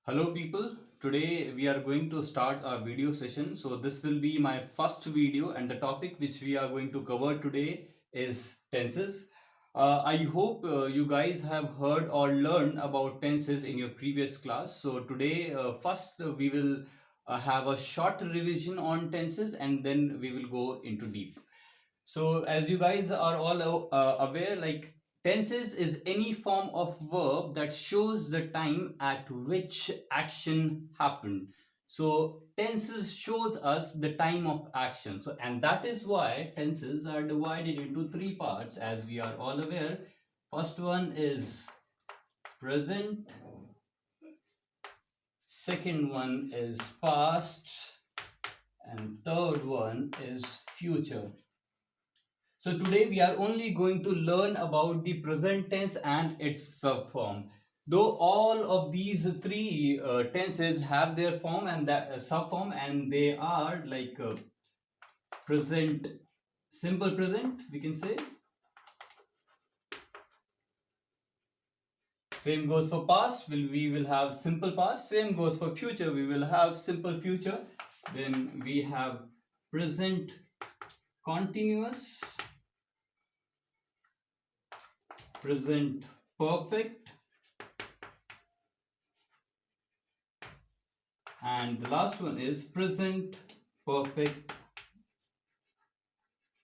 Hello people, today we are going to start our video session. So this will be my first video and the topic which we are going to cover today is tenses. I hope you guys have heard or learned about tenses in your previous class. So today first we will have a short revision on tenses and then we will go into deep. So as you guys are all aware, like tenses is any form of verb that shows the time at which action happened. So tenses shows us the time of action. So and that is why tenses are divided into three parts as we are all aware. First one is present, second one is past, and third one is future. So today we are only going to learn about the present tense and its subform. Though all of these three tenses have their form and that subform, and they are like present, simple present, we can say. Same goes for past, we will have simple past. Same goes for future, we will have simple future. Then we have present continuous, present perfect, and the last one is present perfect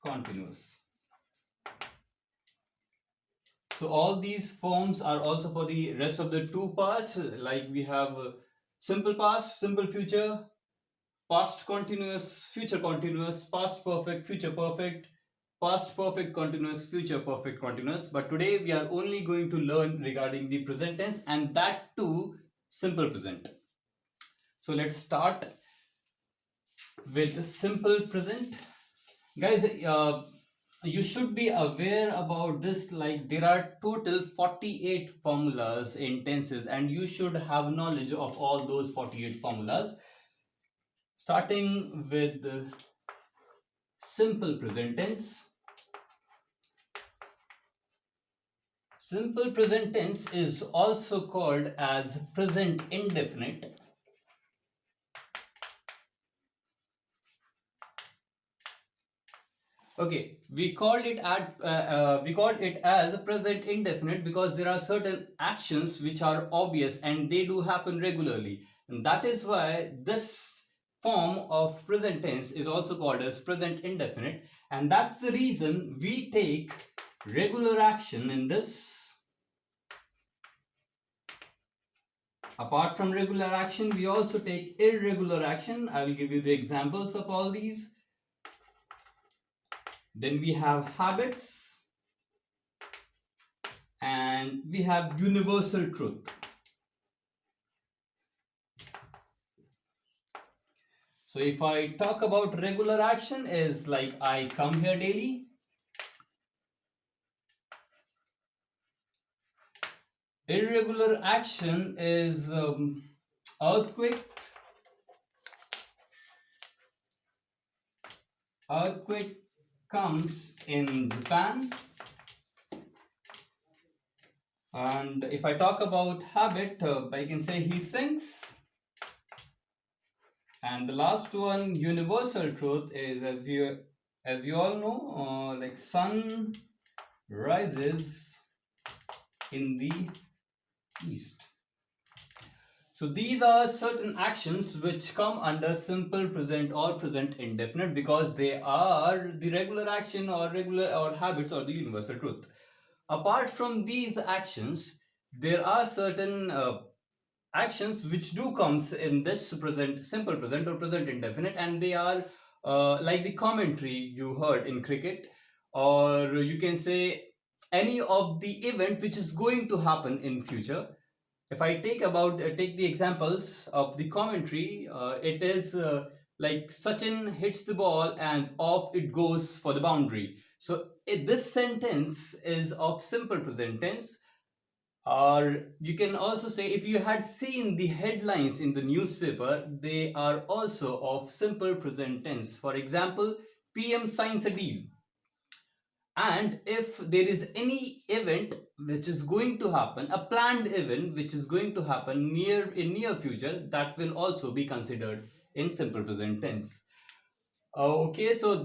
continuous. So all these forms are also for the rest of the two parts, like we have simple past, simple future, past continuous, future continuous, past perfect, future perfect, past perfect continuous, future perfect continuous. But today we are only going to learn regarding the present tense, and that too simple present. So let's start with simple present. Guys, you should be aware about this, like there are total 48 formulas in tenses and you should have knowledge of all those 48 formulas, starting with the simple present tense. Simple present tense is also called as present indefinite. Okay, we called it as a present indefinite because there are certain actions which are obvious and they do happen regularly, and that is why this form of present tense is also called as present indefinite, and that's the reason we take regular action in this. Apart from regular action, we also take irregular action. I will give you the examples of all these. Then we have habits, and we have universal truth. So if I talk about regular action, is like I come here daily. Irregular action is earthquake. Earthquake comes in Japan. And if I talk about habit, I can say he sings. And the last one, universal truth, is as we all know, like sun rises in the east. So these are certain actions which come under simple present or present indefinite because they are the regular action or regular or habits or the universal truth. Apart from these actions, there are certain actions which do comes in this present simple present or present indefinite, and they are like the commentary you heard in cricket, or you can say any of the event which is going to happen in future. If I take the examples of the commentary, it is like Sachin hits the ball and off it goes for the boundary. So this sentence is of simple present tense. Or you can also say, if you had seen the headlines in the newspaper, they are also of simple present tense. For example, PM signs a deal. And if there is any event which is going to happen, a planned event which is going to happen near future, that will also be considered in simple present tense. Okay, so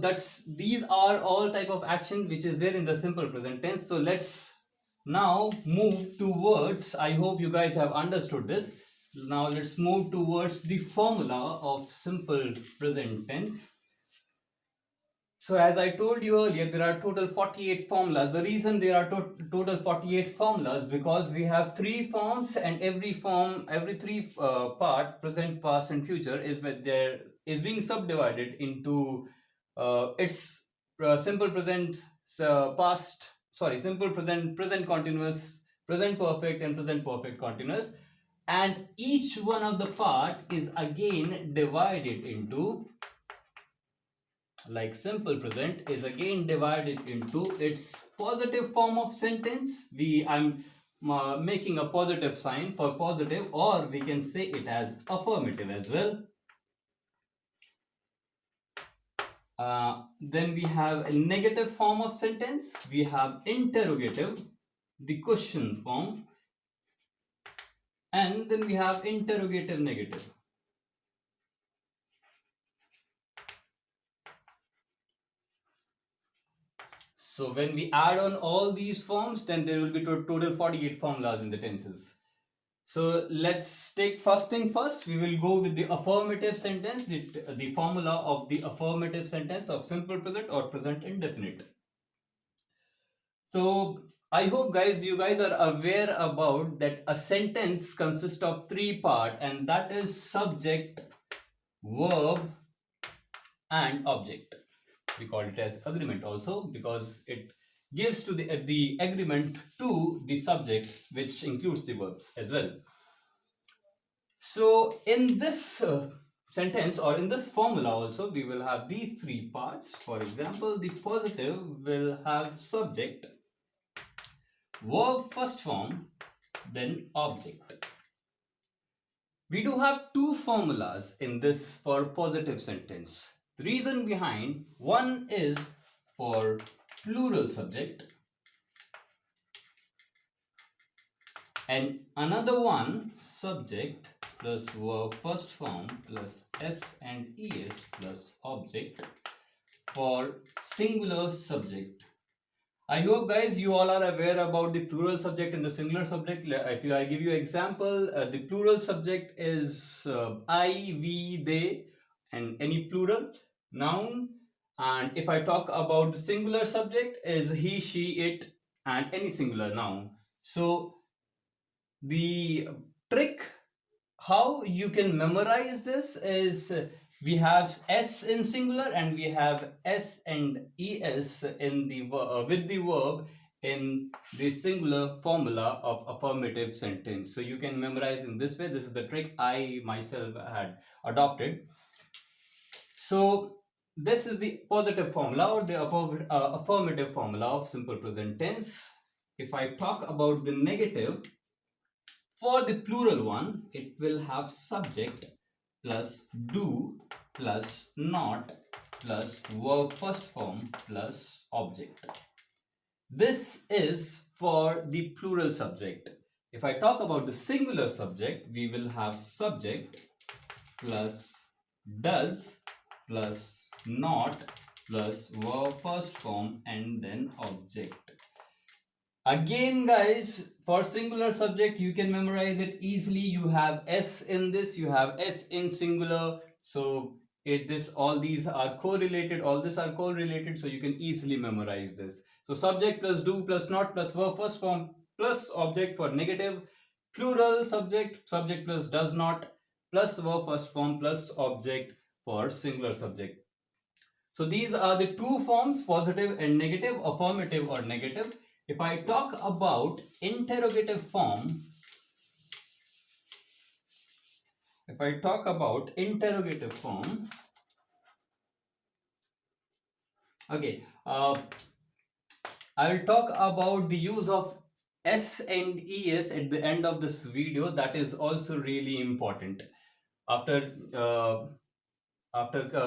these are all type of action which is there in the simple present tense. So let's now move towards, I hope you guys have understood this. Now let's move towards the formula of simple present tense. So as I told you earlier, there are total 48 formulas. The reason there are total 48 formulas, because we have three forms, and every form, every three part, present, past and future, is being subdivided into its simple present, past, sorry, simple present, present continuous, present perfect and present perfect continuous. And each one of the part is again divided into, like simple present is again divided into its positive form of sentence. I'm making a positive sign for positive, or we can say it as affirmative as well. Then we have a negative form of sentence. We have interrogative, the question form, and then we have interrogative negative. So when we add on all these forms, then there will be total 48 formulas in the tenses. So let's take first thing first. We will go with the affirmative sentence, the formula of the affirmative sentence of simple present or present indefinite. So I hope guys, you guys are aware about that a sentence consists of three parts, and that is subject, verb and object. We call it as agreement also, because it gives to the agreement to the subject, which includes the verbs as well. So in this sentence, or in this formula also, we will have these three parts. For example, the positive will have subject, verb first form, then object. We do have two formulas in this for positive sentence. The reason behind, one is for plural subject, and another one subject plus verb first form plus s and es plus object for singular subject. I hope guys you all are aware about the plural subject and the singular subject. If I give you example, the plural subject is I, we, they, and any plural noun. And if I talk about the singular subject, is he, she, it, and any singular noun. So the trick how you can memorize this is, we have s in singular and we have s and es in the with the verb in the singular formula of affirmative sentence. So you can memorize in this way. This is the trick I myself had adopted. So this is the positive formula, or the affirmative formula of simple present tense. If I talk about the negative, for the plural one, it will have subject plus do plus not plus verb first form plus object. This is for the plural subject. If I talk about the singular subject, we will have subject plus does plus not plus verb first form and then object. Again guys, for singular subject you can memorize it easily. You have s in this, you have s in singular, so all these are correlated, all these are correlated, so you can easily memorize this. So subject plus do plus not plus verb first form plus object for negative. Plural subject, subject plus does not plus verb first form plus object for singular subject. So these are the two forms, positive and negative, affirmative or negative. If I talk about interrogative form, okay, I'll talk about the use of S and ES at the end of this video. That is also really important. After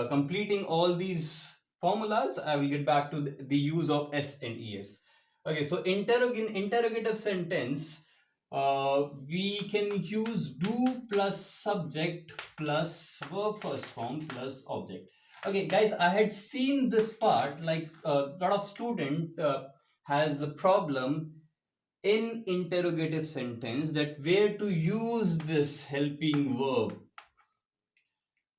completing all these formulas, I will get back to the use of S and ES. Okay, so in interrogative sentence, we can use do plus subject plus verb first form plus object. Okay, guys, I had seen this part, like a lot of student has a problem in interrogative sentence, that where to use this helping verb.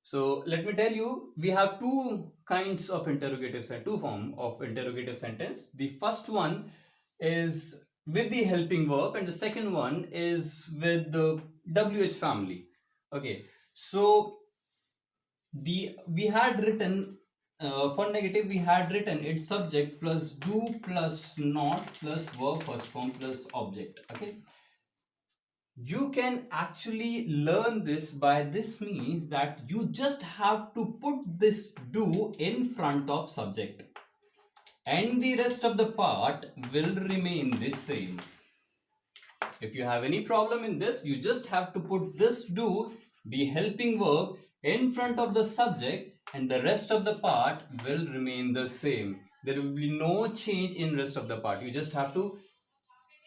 So let me tell you, we have two kinds of two form of interrogative sentence. The first one is with the helping verb, and the second one is with the WH family. Okay, so we had written for negative, we had written its subject plus do plus not plus verb first form plus object. Okay, you can actually learn this by this means that you just have to put this do in front of subject, and the rest of the part will remain the same. If you have any problem in this, you just have to put this do, the helping verb, in front of the subject, and the rest of the part will remain the same. There will be no change in rest of the part. You just have to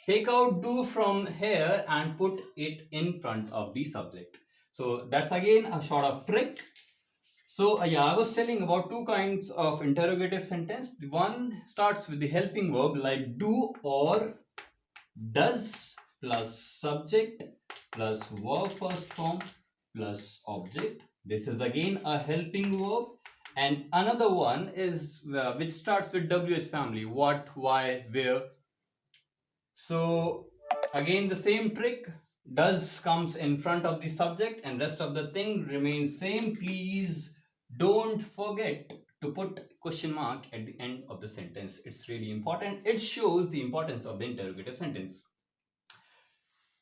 take out do from here and put it in front of the subject. So that's again a sort of trick. So yeah, I was telling about two kinds of interrogative sentence. The one starts with the helping verb like do or does plus subject plus verb first form plus object. This is again a helping verb. And another one is which starts with WH family, what, why, where. So again the same trick, does comes in front of the subject and rest of the thing remains same. Please don't forget to put question mark at the end of the sentence. It's really important. It shows the importance of the interrogative sentence.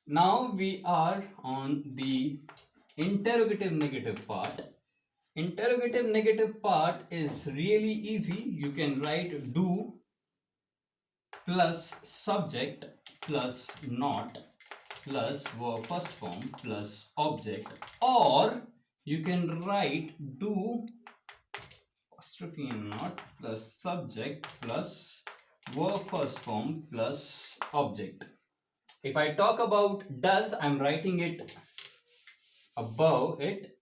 Now we are on the interrogative negative part. Interrogative negative part is really easy. You can write do plus subject plus not plus verb first form plus object, or you can write do apostrophe and not plus subject plus verb first form plus object. If I talk about does, I'm writing it above it.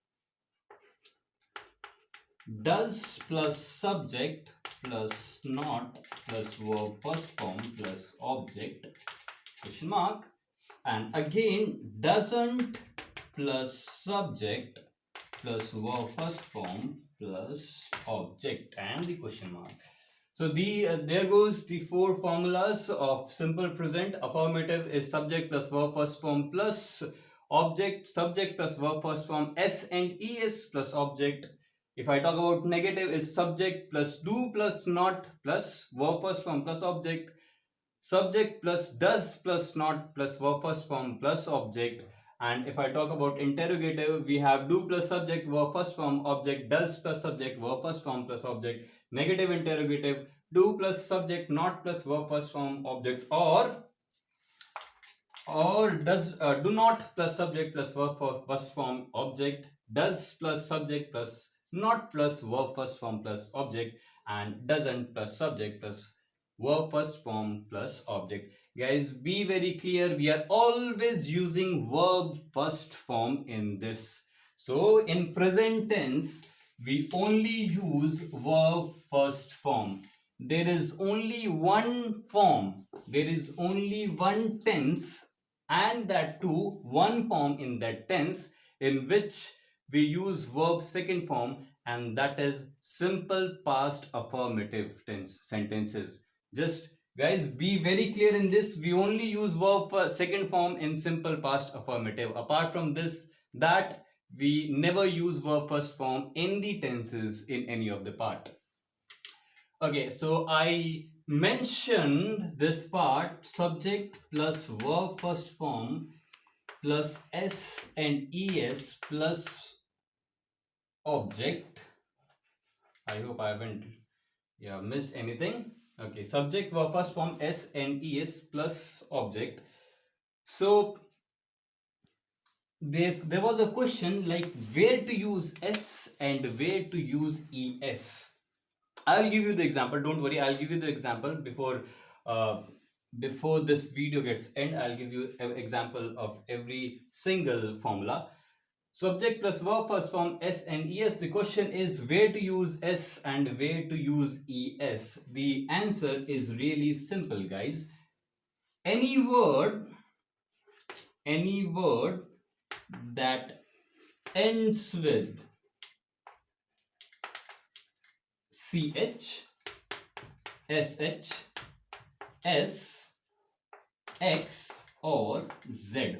Does plus subject plus not plus verb first form plus object question mark, and again doesn't plus subject plus verb first form plus object and the question mark. So there goes the four formulas of simple present. Affirmative is subject plus verb first form plus object, subject plus verb first form s and es plus object. If I talk about negative, is subject plus do plus not plus verb first form plus object, subject plus does plus not plus verb first form plus object. And if I talk about interrogative, we have do plus subject verb first form object, does plus subject verb first form plus object. Negative interrogative, do plus subject not plus verb first form object, or does do not plus subject plus verb first form object, does plus subject plus not plus verb first form plus object, and doesn't plus subject plus verb first form plus object. Guys, be very clear, we are always using verb first form in this. So in present tense, we only use verb first form. There is only one form, there is only one tense, and that too one form in that tense in which we use verb second form, and that is simple past affirmative tense sentences. Just guys, be very clear in this, we only use verb for second form in simple past affirmative. Apart from this, that we never use verb first form in the tenses in any of the part. Okay, so I mentioned this part, subject plus verb first form plus s and es plus object. I hope I haven't missed anything. Okay, subject verb first form s and es plus object. So there was a question like where to use s and where to use es. I'll give you the example, don't worry, I'll give you the example before before this video gets end, I'll give you an example of every single formula. Subject plus verb, first form S and ES. The question is where to use S and where to use ES. The answer is really simple, guys. Any word that ends with CH, SH, S, X or Z.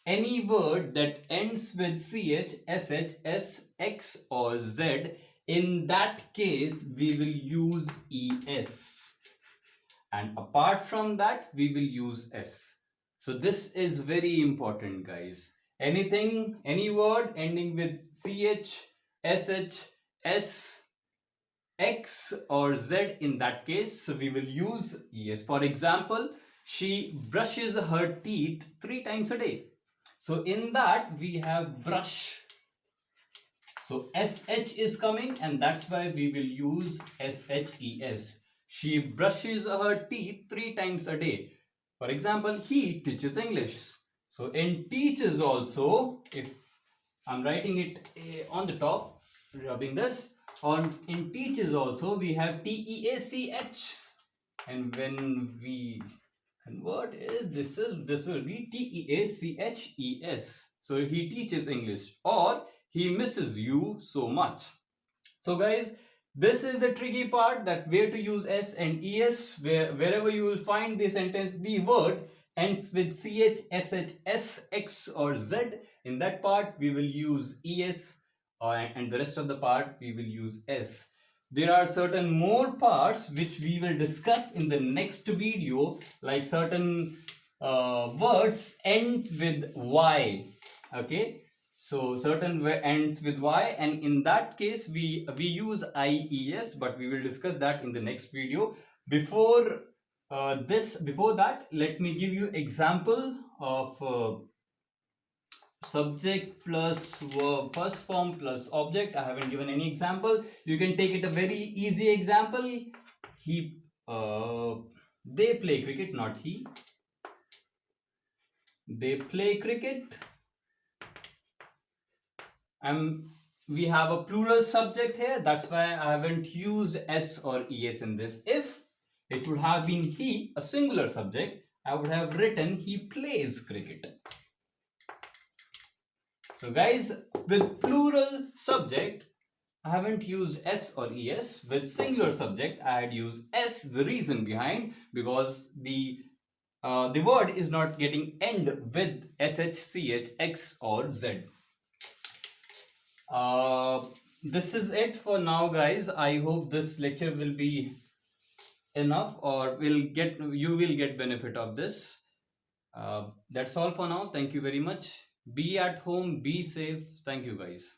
Any word that ends with CH, SH, S, X or Z, in that case we will use ES. And apart from that, we will use S. So this is very important, guys. Any word ending with CH, SH, S, X or Z, in that case, so we will use ES. For example, she brushes her teeth 3 times a day. So in that we have brush. So SH is coming and that's why we will use SHES. She brushes her teeth 3 times a day. For example, he teaches English. So in teaches also, if I'm writing it on the top, rubbing this, on in teaches also we have TEACH. And when we convert it, this will be TEACHES. So he teaches English or he misses you so much. So guys, this is the tricky part, that where to use S and ES. Wherever you will find the sentence, the word ends with CH, SH, S, X or Z. In that part we will use ES, and the rest of the part we will use S. There are certain more parts which we will discuss in the next video, like certain words end with Y. Okay, so certain ends with Y, and in that case we use IES, but we will discuss that in the next video. Before that, let me give you example of subject plus verb, first form plus object. I haven't given any example. You can take it a very easy example. They play cricket, not he. They play cricket. We have a plural subject here. That's why I haven't used S or ES in this. If it would have been he, a singular subject, I would have written he plays cricket. So guys, with plural subject, I haven't used S or ES. With singular subject, I had used S. The reason behind, because the word is not getting end with SH, CH, X or Z. This is it for now, guys. I hope this lecture will be enough, or you will get benefit of this. That's all for now. Thank you very much. Be at home, be safe. Thank you, guys.